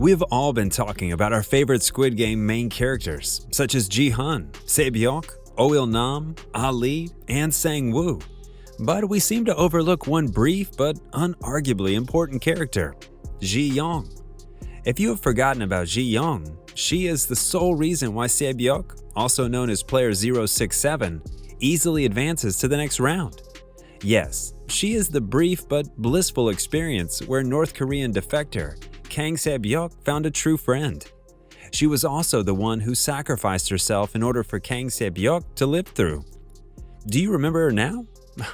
We've all been talking about our favorite Squid Game main characters, such as Ji Yeong, Sae Byeok, Oh Il-nam, Ali, and Sang-woo. But we seem to overlook one brief but unarguably important character, Ji Yeong. If you have forgotten about Ji Yeong, she is the sole reason why Sae Byeok, also known as Player 067, easily advances to the next round. Yes, she is the brief but blissful experience where North Korean defector Kang Sae Byeok found a true friend. She was also the one who sacrificed herself in order for Kang Sae Byeok to live through. Do you remember her now?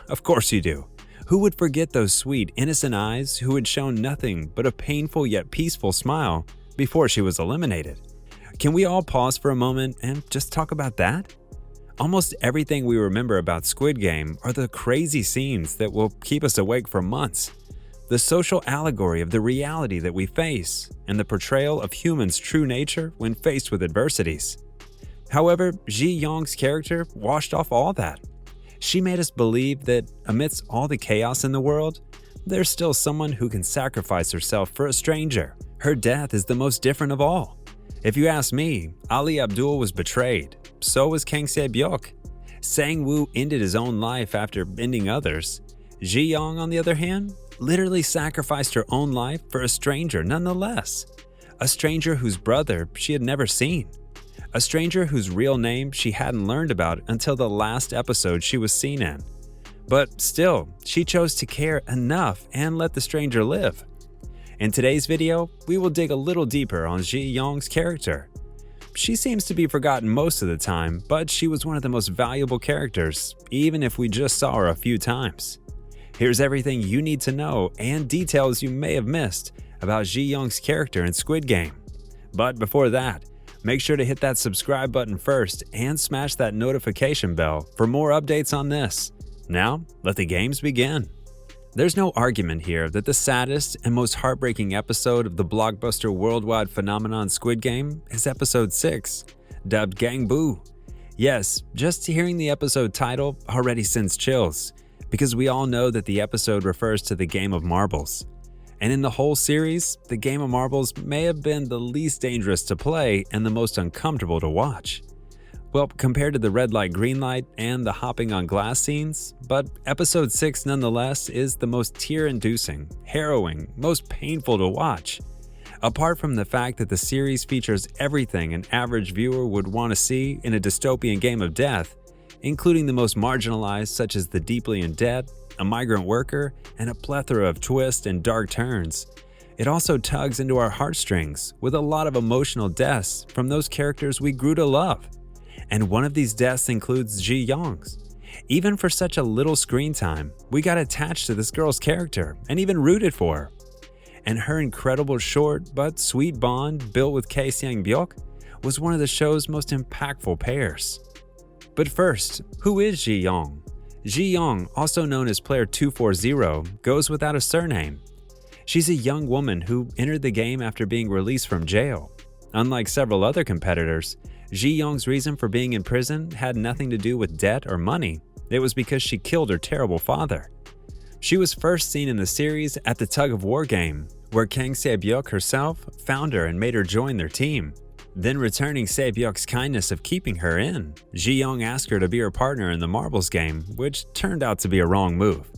Of course you do. Who would forget those sweet, innocent eyes who had shown nothing but a painful yet peaceful smile before she was eliminated? Can we all pause for a moment and just talk about that? Almost everything we remember about Squid Game are the crazy scenes that will keep us awake for months. The social allegory of the reality that we face, and the portrayal of humans' true nature when faced with adversities. However, Ji Yeong's character washed off all that. She made us believe that amidst all the chaos in the world, there's still someone who can sacrifice herself for a stranger. Her death is the most different of all. If you ask me, Ali Abdul was betrayed. So was Kang Sae Byeok. Sang-woo ended his own life after ending others. Ji Yeong, on the other hand, literally sacrificed her own life for a stranger nonetheless. A stranger whose brother she had never seen. A stranger whose real name she hadn't learned about until the last episode she was seen in. But still, she chose to care enough and let the stranger live. In today's video, we will dig a little deeper on Ji Yeong's character. She seems to be forgotten most of the time, but she was one of the most valuable characters, even if we just saw her a few times. Here's everything you need to know and details you may have missed about Ji Yeong's character in Squid Game. But before that, make sure to hit that subscribe button first and smash that notification bell for more updates on this. Now, let the games begin. There's no argument here that the saddest and most heartbreaking episode of the blockbuster worldwide phenomenon Squid Game is episode 6, dubbed Gganbu. Yes, just hearing the episode title already sends chills, because we all know that the episode refers to the game of marbles. And in the whole series, the game of marbles may have been the least dangerous to play and the most uncomfortable to watch. Well, compared to the red light, green light, and the hopping on glass scenes, but episode 6 nonetheless is the most tear-inducing, harrowing, most painful to watch. Apart from the fact that the series features everything an average viewer would want to see in a dystopian game of death, including the most marginalized such as the deeply in debt, a migrant worker, and a plethora of twists and dark turns. It also tugs into our heartstrings with a lot of emotional deaths from those characters we grew to love. And one of these deaths includes Ji Yeong's. Even for such a little screen time, we got attached to this girl's character and even rooted for her. And her incredible short but sweet bond built with Kang Sae Byeok was one of the show's most impactful pairs. But first, who is Ji Yeong? Ji Yeong, also known as Player 240, goes without a surname. She's a young woman who entered the game after being released from jail. Unlike several other competitors, Ji Yeong's reason for being in prison had nothing to do with debt or money. It was because she killed her terrible father. She was first seen in the series at the Tug of War game, where Kang Sae Byeok herself found her and made her join their team. Then, returning Sae Byeok's kindness of keeping her in, Ji Yeong asked her to be her partner in the marbles game, which turned out to be a wrong move.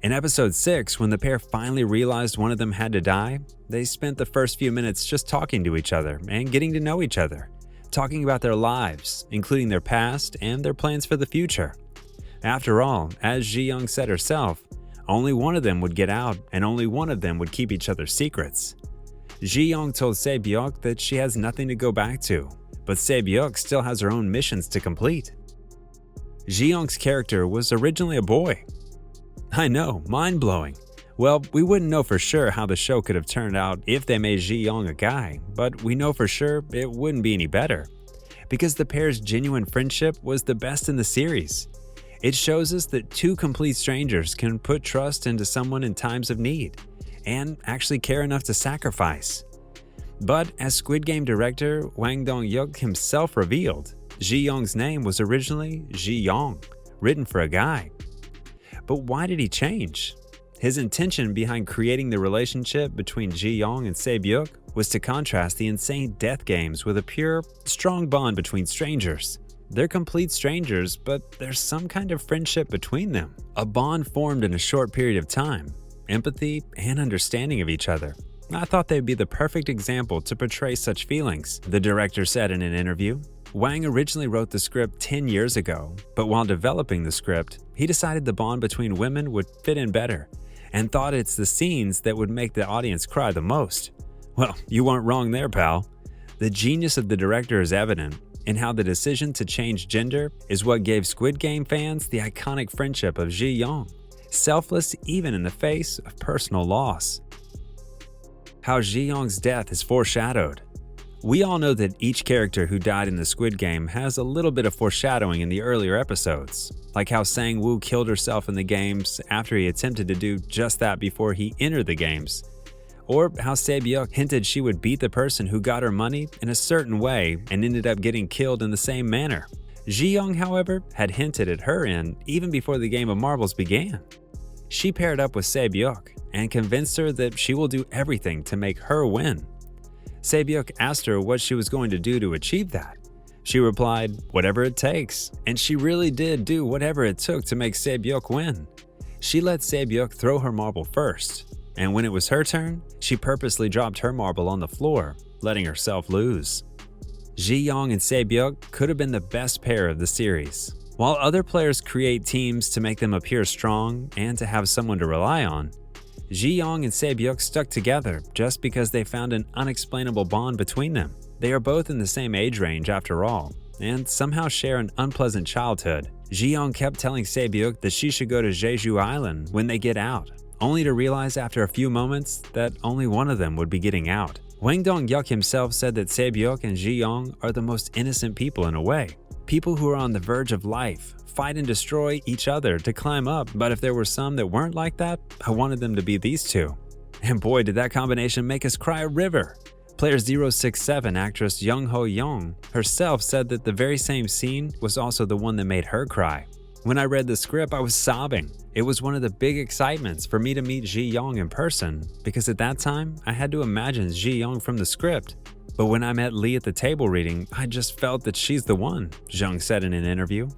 In episode 6, when the pair finally realized one of them had to die, they spent the first few minutes just talking to each other and getting to know each other, talking about their lives, including their past and their plans for the future. After all, as Ji Yeong said herself, only one of them would get out and only one of them would keep each other's secrets. Ji Yeong told Sae Byeok that she has nothing to go back to, but Sae Byeok still has her own missions to complete. Ji Yeong's character was originally a boy. I know, mind-blowing. Well, we wouldn't know for sure how the show could have turned out if they made Ji Yeong a guy, but we know for sure it wouldn't be any better, because the pair's genuine friendship was the best in the series. It shows us that two complete strangers can put trust into someone in times of need, and actually care enough to sacrifice. But as Squid Game director Hwang Dong-hyuk himself revealed, Ji Yeong's name was originally Ji Yeong, written for a guy. But why did he change? His intention behind creating the relationship between Ji Yeong and Sae Byeok was to contrast the insane death games with a pure, strong bond between strangers. They're complete strangers, but there's some kind of friendship between them. A bond formed in a short period of time, empathy and understanding of each other. I thought they'd be the perfect example to portray such feelings, the director said in an interview. Wang originally wrote the script 10 years ago, but while developing the script, he decided the bond between women would fit in better, and thought it's the scenes that would make the audience cry the most. Well, you weren't wrong there, pal. The genius of the director is evident in how the decision to change gender is what gave Squid Game fans the iconic friendship of Ji Yeong, selfless even in the face of personal loss. How Ji Yeong's death is foreshadowed. We all know that each character who died in the Squid Game has a little bit of foreshadowing in the earlier episodes, like how Sang-woo killed herself in the games after he attempted to do just that before he entered the games, or how Sae Byeok hinted she would beat the person who got her money in a certain way and ended up getting killed in the same manner. Ji Yeong, however, had hinted at her end even before the game of marbles began. She paired up with Sae Byeok and convinced her that she will do everything to make her win. Sae Byeok asked her what she was going to do to achieve that. She replied, "Whatever it takes," and she really did do whatever it took to make Sae Byeok win. She let Sae Byeok throw her marble first, and when it was her turn, she purposely dropped her marble on the floor, letting herself lose. Ji Yeong and Sae Byeok could have been the best pair of the series. While other players create teams to make them appear strong and to have someone to rely on, Ji Yeong and Sae Byeok stuck together just because they found an unexplainable bond between them. They are both in the same age range after all, and somehow share an unpleasant childhood. Ji Yeong kept telling Sae Byeok that she should go to Jeju Island when they get out, only to realize after a few moments that only one of them would be getting out. Wang Dong-hyuk himself said that Sae Byeok and Ji Yeong are the most innocent people in a way. People who are on the verge of life, fight and destroy each other to climb up, but if there were some that weren't like that, I wanted them to be these two. And boy, did that combination make us cry a river. Player 067 actress Young Ho Young herself said that the very same scene was also the one that made her cry. When I read the script, I was sobbing. It was one of the big excitements for me to meet Ji Yeong in person, because at that time, I had to imagine Ji Yeong from the script. But when I met Lee at the table reading, I just felt that she's the one, Jung said in an interview.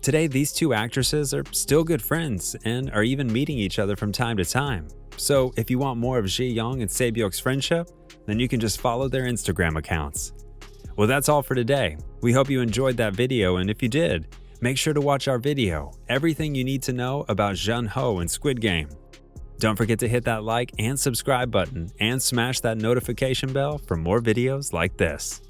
Today, these two actresses are still good friends and are even meeting each other from time to time. So if you want more of Ji Yeong and Sae Byeok's friendship, then you can just follow their Instagram accounts. Well, that's all for today. We hope you enjoyed that video, and if you did, make sure to watch our video, Everything You Need to Know About Jun Ho and Squid Game. Don't forget to hit that like and subscribe button and smash that notification bell for more videos like this.